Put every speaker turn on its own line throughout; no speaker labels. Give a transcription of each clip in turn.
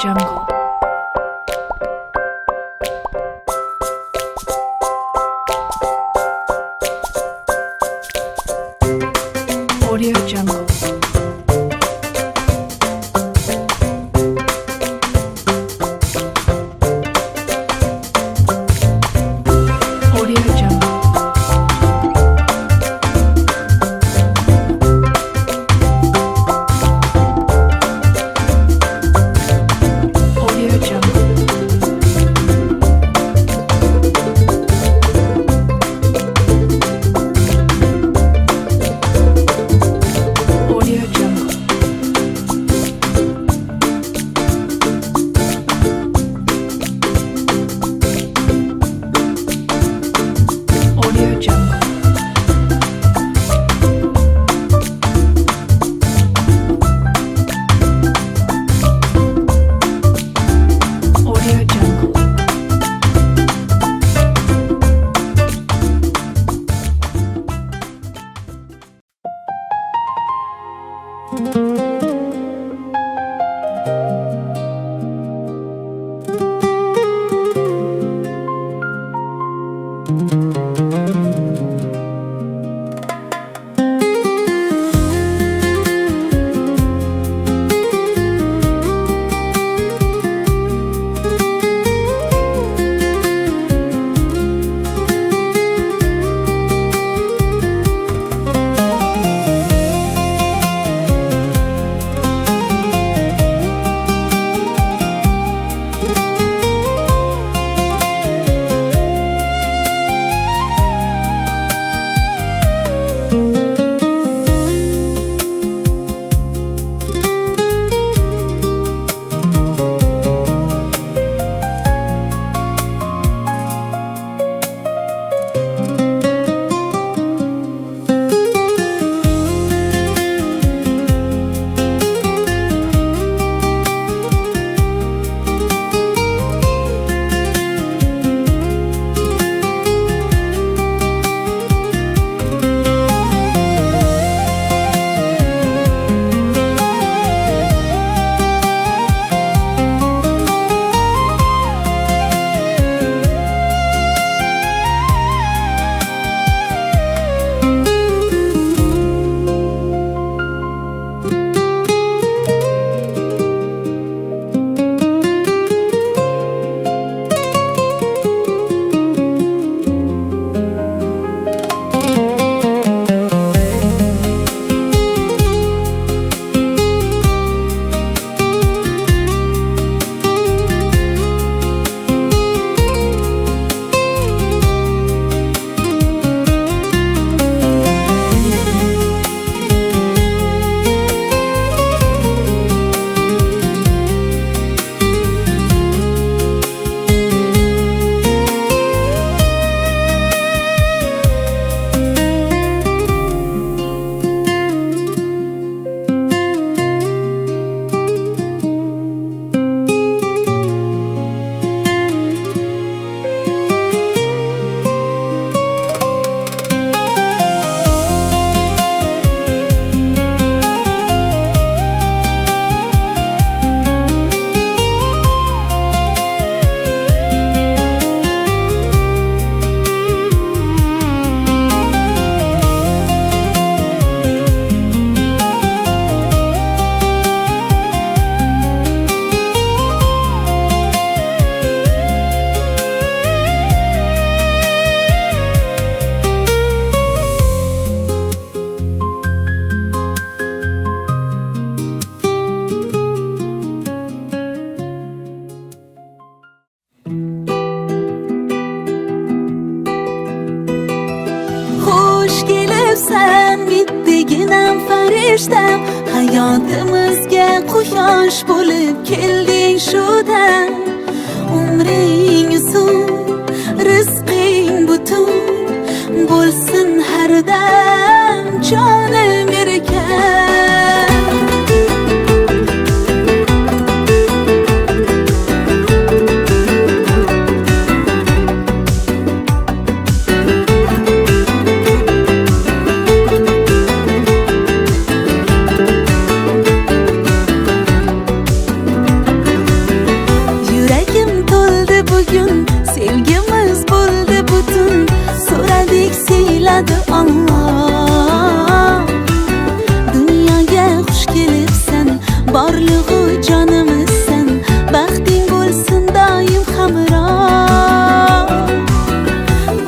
Jungle. Audio Jungle. Audio Jungle. Audio Jungle. Audio Jungle. Audio Jungle. Audio Jungle.
Sen gittiginem farishtam hayotimizga quyosh bo'lib kelding shu-dan umring uzun rizqing butun bo'lsin har dam jonim erkan bugün sevgimiz buldu bütün. So'radik siyladi Allah. Dunyoga xush kelibsan, borlig'i jonimizsan. Baxting bo'lsin doim hamroh.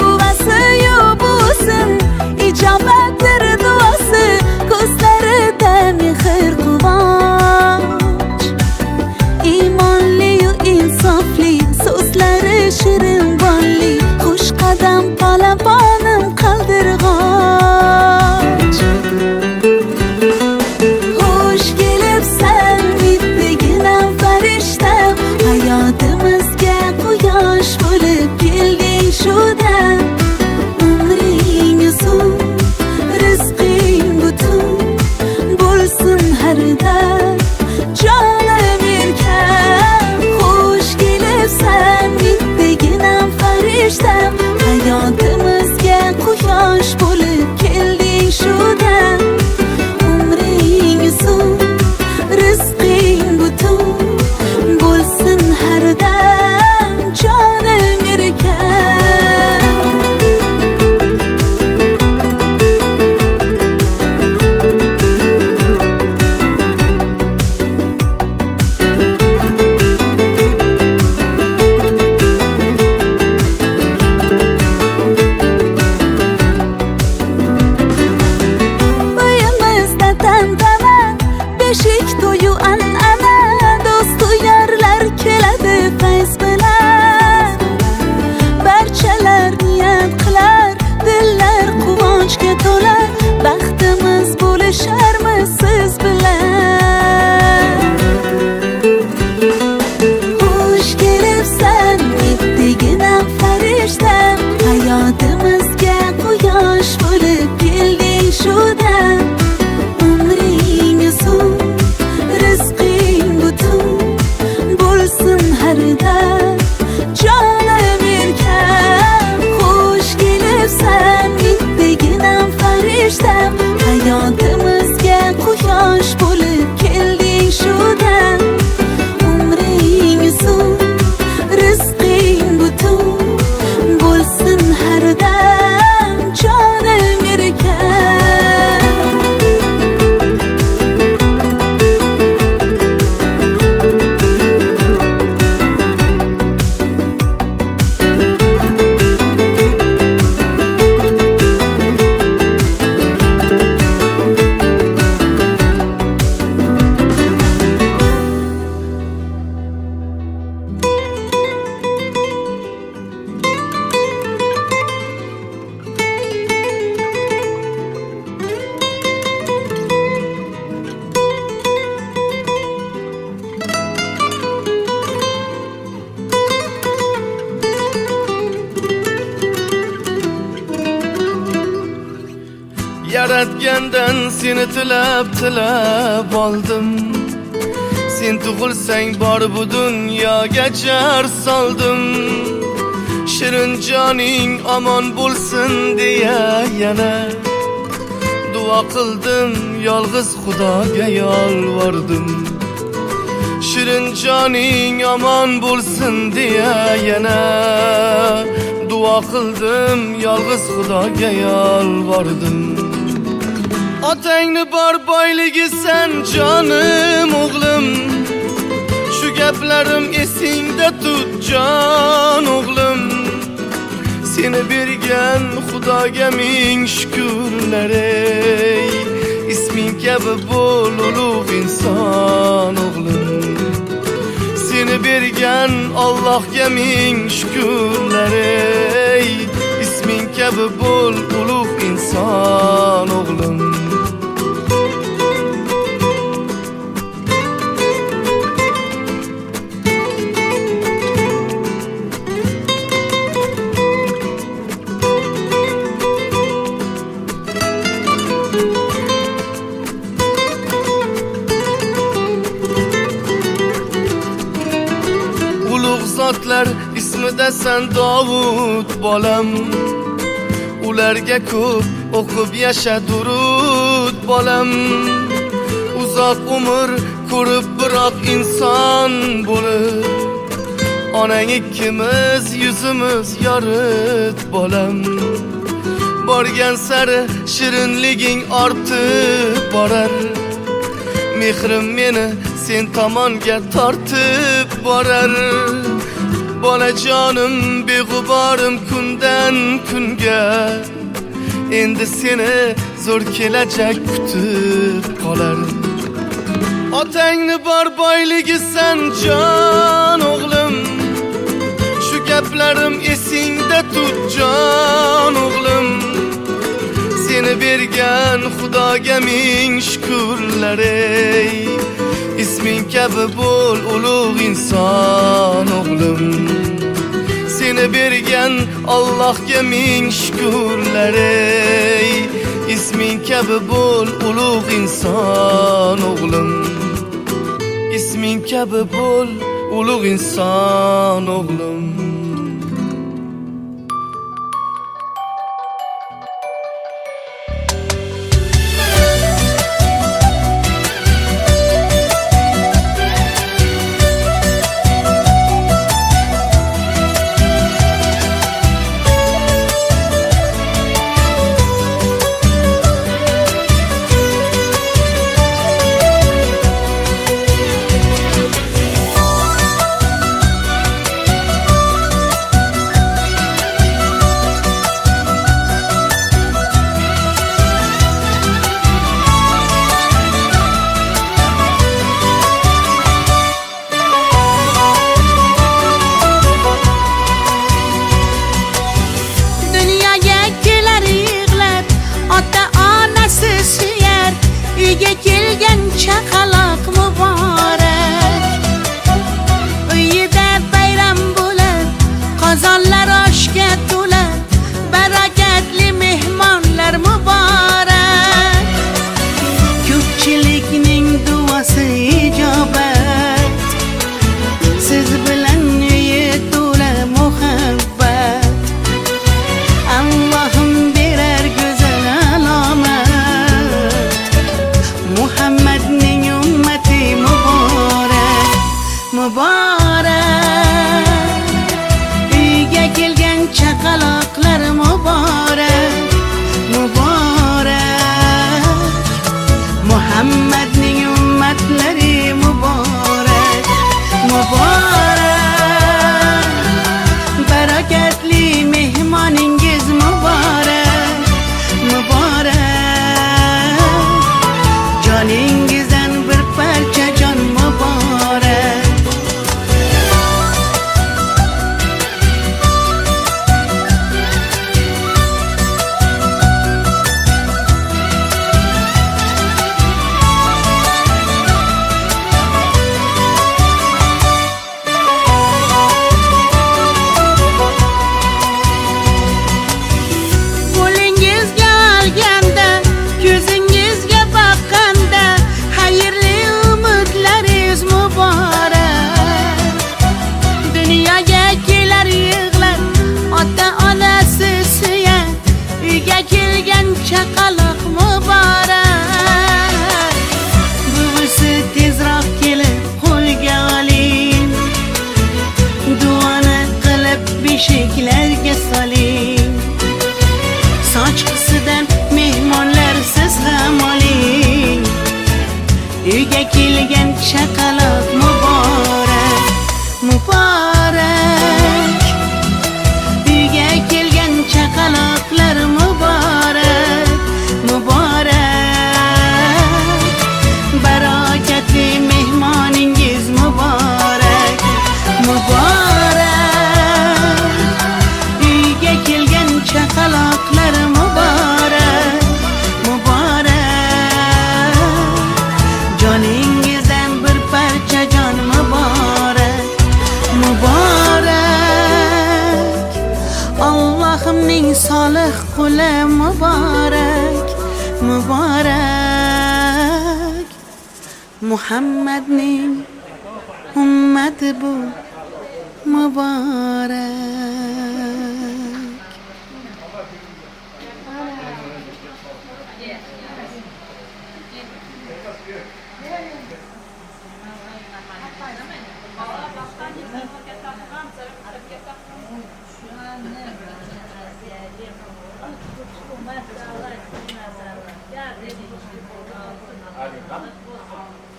Buvasi-yu buvisin, ijobatdir duosi. Ko'zlarida mehr quvonch. Iymonli-yu insofli, so'zlari shirin bonli. Xush qadam palabonim qaldirg'och. Xush kelibsan bittaginam farishtam. Hayotimizga quyosh bo'lib kelding shu-dam. Umring uzun, rizqing butun bo'lsin har dam. Jonim erkam, xush kelibsan bittaginam farishtam. Hayotimizga quyosh bo'lib kelding shu-dam. Umring uzun, rizqing butun bo'lsin har dam. Jonim erkam. Uyimizda tantana, beshik to'yu an'ana. Do'stu yorlar keladi fayz bilan. Barchalar niyat qilar, dillar quvonchga to'lar. Baxtimiz bo'lisharmiz siz bilan. Xush kelibsan bittaginam farishtam. Hayotimizga quyosh bo'lib kelding shu-dam. Umring uzun, rizqing butun bo'lsin har dam. Jonim erkam, xush kelibsan bittaginam farishtam. Hayotimizga quyosh bo'lib kelding shu-dam. Umring uzun, rizqing butun bo'lsin har dam. Jonim erkam.
Yaratgandan seni tilab oldim. Sen tug'ilsang bor bu dunyoga jar soldim. Shirin joning omon bo'lsin deya yana duo qildim, yolg'iz Xudoga yolvordim. Shirin joning omon bo'lsin deya yana duo qildim, yolg'iz Xudoga yolvordim. Otangni bor boyligi sen jonim o'g'lim. Shu gaplarim esingda tut jon o'g'lim. Seni bergan Xudoga ming shukrlar ey. Isming kabi bo'l ulug' inson o'g'lim. Seni bergan Allohga ming shukrlar ey. Isming kabi bo'l ulug' inson o'g'lim. Zotlar ismida sen Davud bolam. Ularga ko'p o'qib yasha durud bolam. Uzoq umr ko'rib biroq inson bo'lib Onang ikkimiz yüzümüz yorit bolam. Borgan sari shirinliging ortib borar. Mehrim meni sen tomonga tortib borar. Bolajonim beg'uborim kundan kunga, endi seni zo'r kelajak kutib qolar. Otangni bor boyligi san jon o'g'lim, shu gaplarim esingda tut jon o'g'lim. Seni bergan Xudoga ming shukrlar ey. Isming kabi bo'l ulug' inson o'g'lim. Seni bergan Allohga ming shukrlar ey. Isming kabi bo'l ulug' inson o'g'lim. Isming kabi bo'l ulug' inson o'g'lim.
Uyga kelgan chaqaloq muborak, uyida bayram bo'lar, qozonlar oshga to'lar, barakatli mehmonlar muborak. Ko'pchilikning duosi ijobat, siz bilan uyi to'la muhabbat. Allohim berar go'zal alomat, Muhammadning ummati muborak, muborak. Uyga kelgan chaqaloqlar muborak, muborak. Muhammadning ummatlari muborak, muborak. Barakatli mehmoningiz muborak, muborak. Joningizdan bir parcha jon muborak. Qo'lingizga olganda, ko'zingizga boqqanda, xayrli umidlaringiz muborak. Dunyoga kelar yig'lar, ota-onasi suyar, uyga kelgan chaqaloq muborak. Buvisi tezroq kelib qo'lga oling, duoni qilib beshiklarga soling. Sochqisidan mehmonlar siz ham oling, uyga kelgan chaqaloq muborak, muborak. Uyga kelgan chaqaloqlar muborak, muborak. Barakatli mehmoningiz muborak, muborak. Uyga kelgan chaqaloqlar muborak, muborak. Joningizdan bir parcha jon muborak, muborak. Allohimning solih quli muborak, muborak. Muhammadning ummati bu muborak.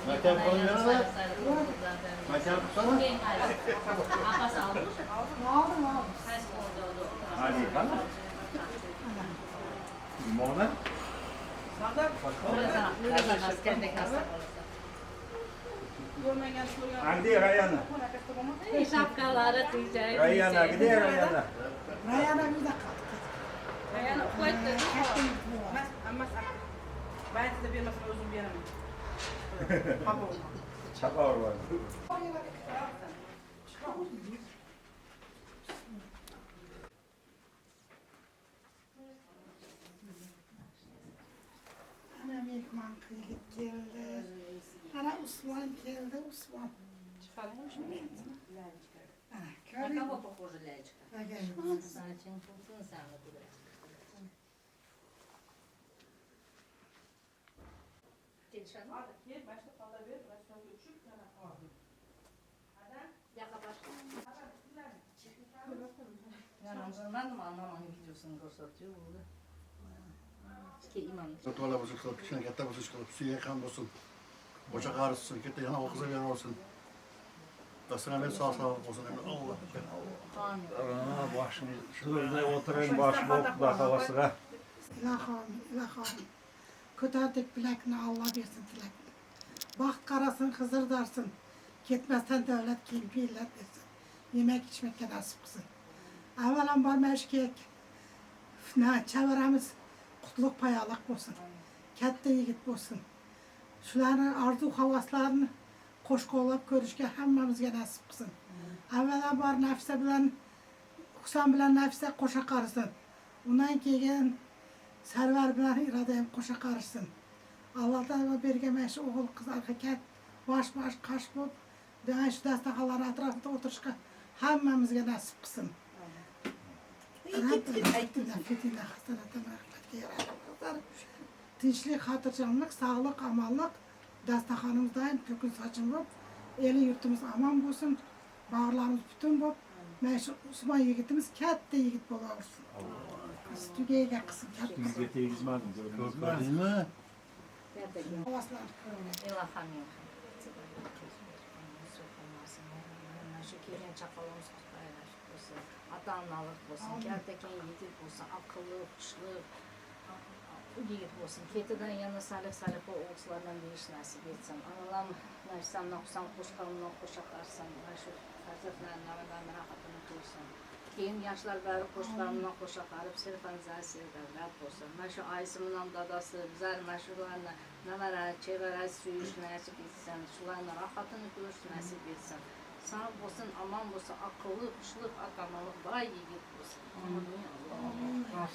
Makam koyuyorlar. Makam tutsana. Hadi kan. Limona. Andi Rayana.
Şapkaları diyecek.
Rayana gidiyor Rayana.
Ayağını koydu.
Ben size bir mesela uzun bir yerim.
Çapa var.
Anam ekman kıyılıp geldi. Ana Osman geldi, Osman.
Кого похоже лялечка?
Ага.
Санчин, функцион самый куда. Gelişen var.
Başta kalabilir, başta uçup yana kaldı.
Yaka başka. Yani ondan mı anlamam videosunu gösteriyor burada. Ki imam.
To'la bo'lsa qilib, kichkina katta bo'lsa qilib, suyak ham bo'lsin. Bocha qarisin, katta yana o'qiza beraversin. Dasturlar sog' bo'lsin. Alloh.
Amin.
Başını şurada oturayım başını okuda havasına.
İlahım, ilahım. Kötürdük bilekini Allah versin dilekini. Baht karasın, hızır darsın. Gitmezsen devlet kim birler versin. Yemek içmek nasip kılsın. Evvelen var meşkek. Ne çevremiz kutluk payalık olsun. Katta yigit olsun. Şuların arzu havaslarını hoş kolap görüşke hemmemizge nasip kılsın. Evvelen var nefse bilen, Hüsam bilen nefse koşa karısın. Ondan keyin server bilen iradeyim koşa karışsın. Allah'tan bergemeş oğul kız arkaket baş kaş bulup ben şu dastakalar etrafında oturuşka hemmemizge nasip kılsın. Fitine hastanetten rahmetli yaralarlar. Tinçlik, hatırcanlık, sağlık, amallık dastakanımızdayım, kökün saçın bulup, eli yurtumuz aman bulsun, bağırlarımız bütün bulup, meşhur Osman yigitimiz katta yigit bolavursun. Tügeyge kısım katta.
Bizde tegizmedim gördünüz mü?
Gördün mü?
Havaslar kırılıyor.
İlaham yok. Şu kirin çakalımız kutlaylar olsun. Ata-analık olsun. Gerçekten yigit olsun. Akıllı, kuşlu. Yigit olsun. Ketiden yana salih o oğuzlardan bir iş nasip etsin. Analam, nefsemden kusam, kuşkalımdan kuşakarsan. Şu hazretlerin navadan rahatını duysun. Keyin yaşlar bari qo'shqarimdan qo'sha qarib serfanizatsiya davlat bo'lsin. Mana shu aysimdan dadasi bizlar mana shularni navara, chevara suyish nasib etsin. Shularni rohatini ko'rish nasib etsin. Sog' bo'lsin, omon bo'lsin, aqlli, xushlik, aqamaliq, boy yigit bo'lsin. Amin. Alloh.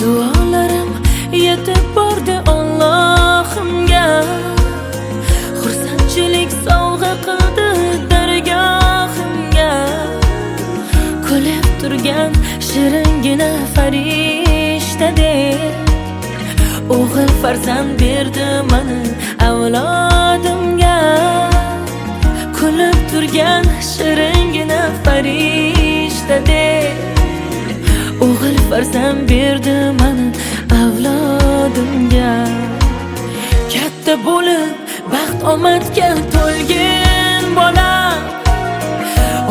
Dualarim yetib bordi Allohimga. Xursandchilik sovg'a qildi dargohimga. Kulib turgan shiringina farishtadek o'g'il farzand berdi mana avlodimga. Kulib turgan shiringina farishtadek o'g'il farzand berdi mana avlodimga. Katta bo'lib baxt omadga to'lgan bola,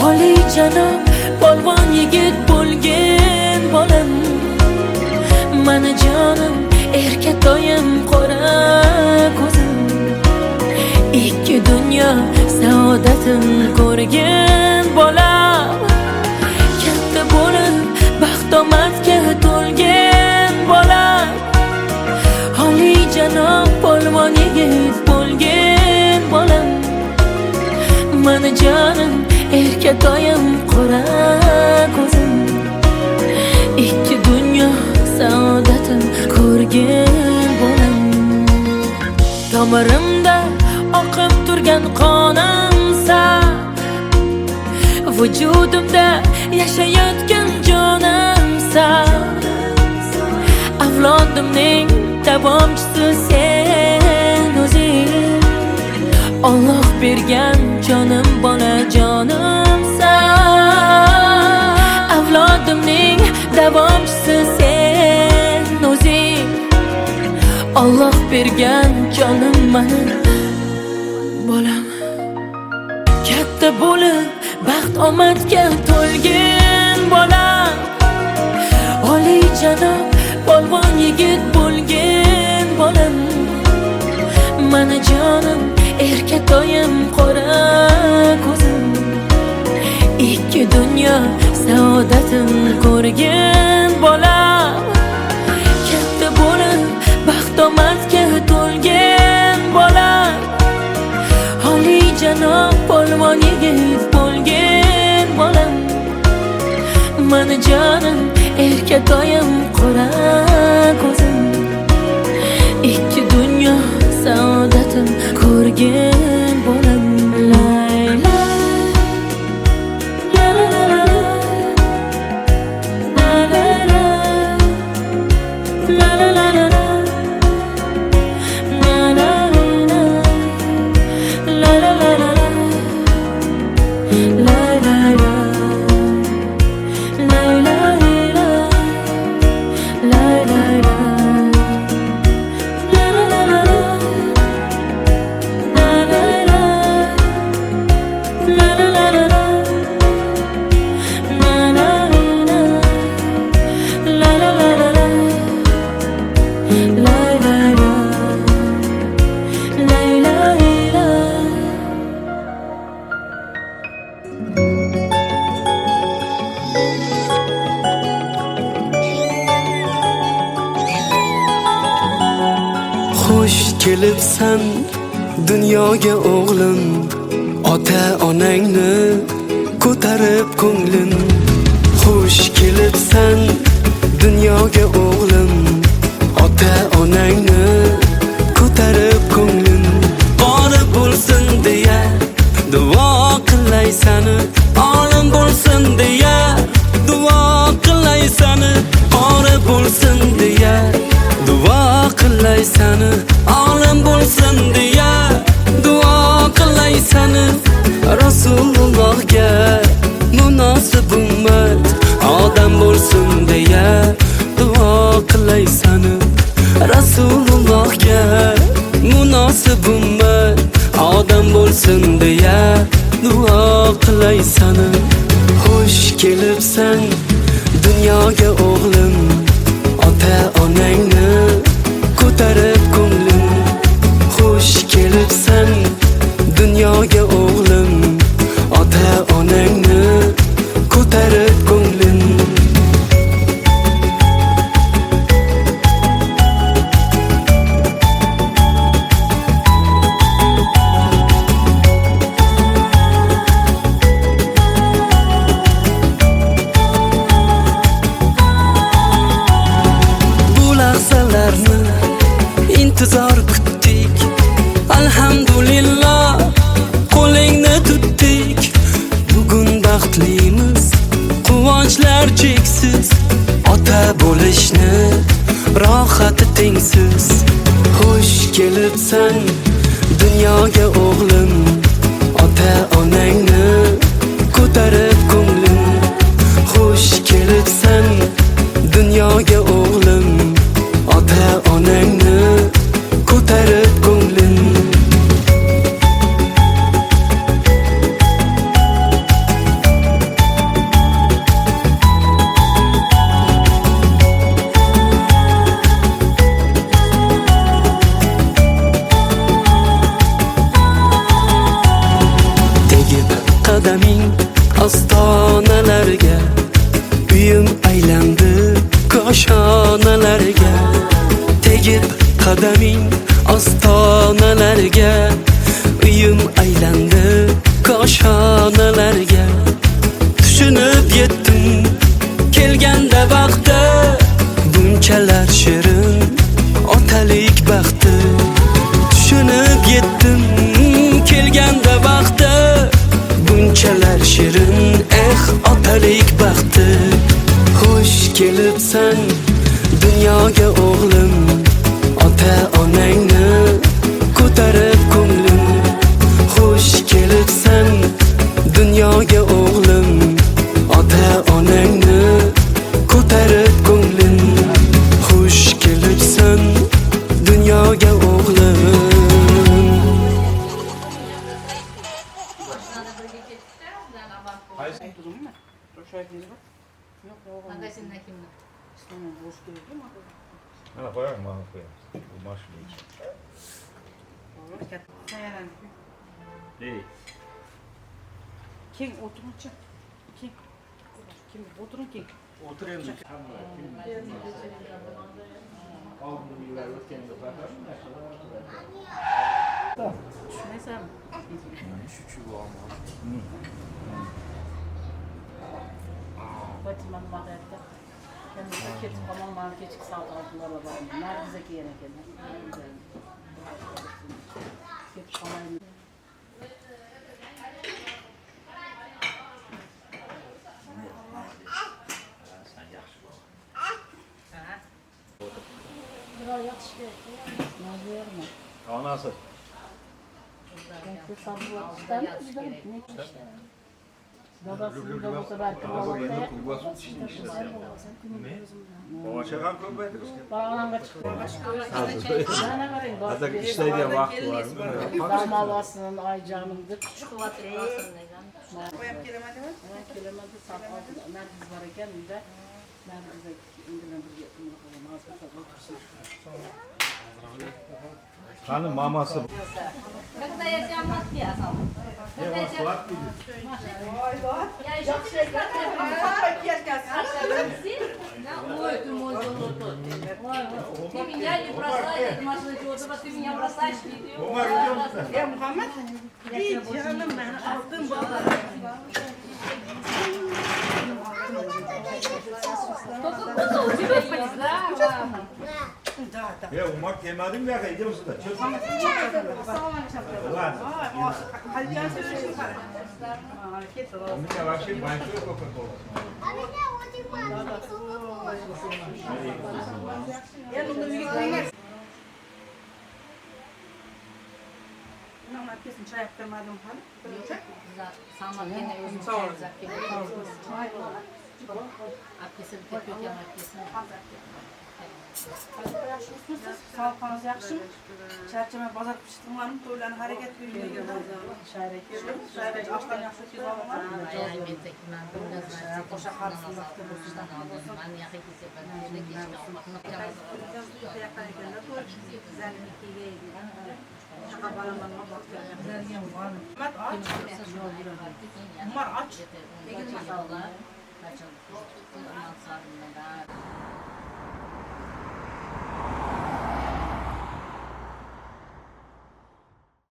oliyjanob polvon yigit bo'lgan bolam. Mana jonim, erkatoyim, qora ko'zim, ikki dunyo saodatin ko'rgan bola. Katta bo'lib baxt omadga to'lgan bola, oliyjanob polvon yigit bo'lgan bolam. Mana jonim, erkatoyim, qora ko'zim, ikki dunyo saodatin ko'rgan tomirimda oqib turgan qonimsan, vujudimda yashayotgan jonimsan. Avlodimning davomchisi sen o'zing, Alloh bergan jonim bola jonimsan. Avlodimning davomchisi sen o'zing, Alloh bergan jonim mani bolam. Katta bo'lib baxt omadga to'lgin bolam, oliyjanob polvon yigit bo'lgin bolam. Mani jonim, erkatoyim, qora ko'zim, ikki dunyo saodatin ko'rgin bolam. Katta bo'lib baxt omadga to'lgin bolam, oliyjanob polvon yigit bo'lgin bolam. Mani jonim, erkatoyim, qora ko'zim, ikki dunyo saodatin ko'rgin bolam. Layla la la la la la la la la la la.
Xush kelibsan dunyoga o'g'lim, ota onangni ko'tarib ko'nglim. Xush kelibsan dunyoga o'g'lim, ota onangni ko'tarib ko'nglim. Qori bo'lsin deya duo qilaysani, olim bo'lsin deya duo qilaysani. Qori bo'lsin deya duo qilaysani, olim bo'lsin deya duo qilaysani. Rasulullohga munosib ummat odam bo'lsin deya duo qilaysani. Rasulullohga munosib ummat odam bo'lsin deya duo qilaysani. Xush kelibsan dunyoga o'g'lim, ota onangni ko'tarib ko'nglim. Xush kelibsan dunyoga o'g'lim, ota onangni ko'tarib ko'nglim. intizor kutdik, alhamdulillah qo'lingni tutdik. Bugun baxtlimiz, quvonchlar cheksiz, ota bo'lishni rohati tengsiz. Xush kelibsan dunyoga o'g'lim, ota onangni ko'tarib ko'nglim. Xush kelibsan dunyoga o'g'lim, ota onangni ko'tarib ko'nglim. Tegib qadaming ostonalarga, uyim aylandi koshonalarga. Tegib qadaming ostonalarga, uyim aylandi koshonalarga. Tushunib yetdim kelganda vaqti, bunchalar shirin otalik baxti. Tushunib vaqtda bunchalar shirin otalik baxti xush kelibsan dunyoga o'g'lim ota onangni ko'tarib ko'nglim xush kelibsan dunyoga o'g'lim ota onangni ko'tarib ko'nglim xush kelibsan dunyoga o'g'lim
Durum mu? Şöyle geliyor. Yok oğlum.
Magazinde kimde?
İstemem boş geliyor mu?
Bana koyar mı? Bana koyar. Bu maç mı?
Olur. Sayaran.
İyi.
Kim oturunca? Kim? Kim? Oturun kim?
Oturayım mı?
Neyse mi? Batman Madette. Kendisi keçi falan var, keçik sağlardılar babamı. Nergiz'e yene kendine. Keçi falan.
Anası.
Babasının da bu sefer
Baba çakan köpektir.
bağlan kaç. Bana varayım.
Hatta işlediği vakti var mı?
Damalasının aycanındır.
Çikolata kalsın neden?
Evet, kelimede sakladı. Nergiz var iken bir de Nergiz'e indiren bir yapımını koyalım. Az bir tadı otursun.
Hanım maması.
Ne kadar yaşayanlar ki ya sana? Ne kadar yaşayanlar? Ya işte şey ой, ты мой золотой. Ты меня не бросай, машина чего-то, ты меня бросаешь, не ты.
Muhammed, iyi canım ben aldım balığı.
Только куда у тебя есть, да?
Ya umak yemedim ya gidiyor musun da? Çöz. Ulan. Bir de var şey banko Coca-Cola.
Herkesin çay yaptırmadım falan.
Сама гена өзүн чайзак келет. Апкесин тепекен апкесин.
Sağlıklarınız yakışın. Çerçeme bazar piştirmanın toylarını hareket veriyor. Şahret geliyor. Şahret açtan yakşı ki zamanlar.
Аяй мен текман бүгүн знаю.
Koşa karşısında
Мен яхи кесе ben de geçti olmakla
Umar aç.
Kaçın. Ondan sonra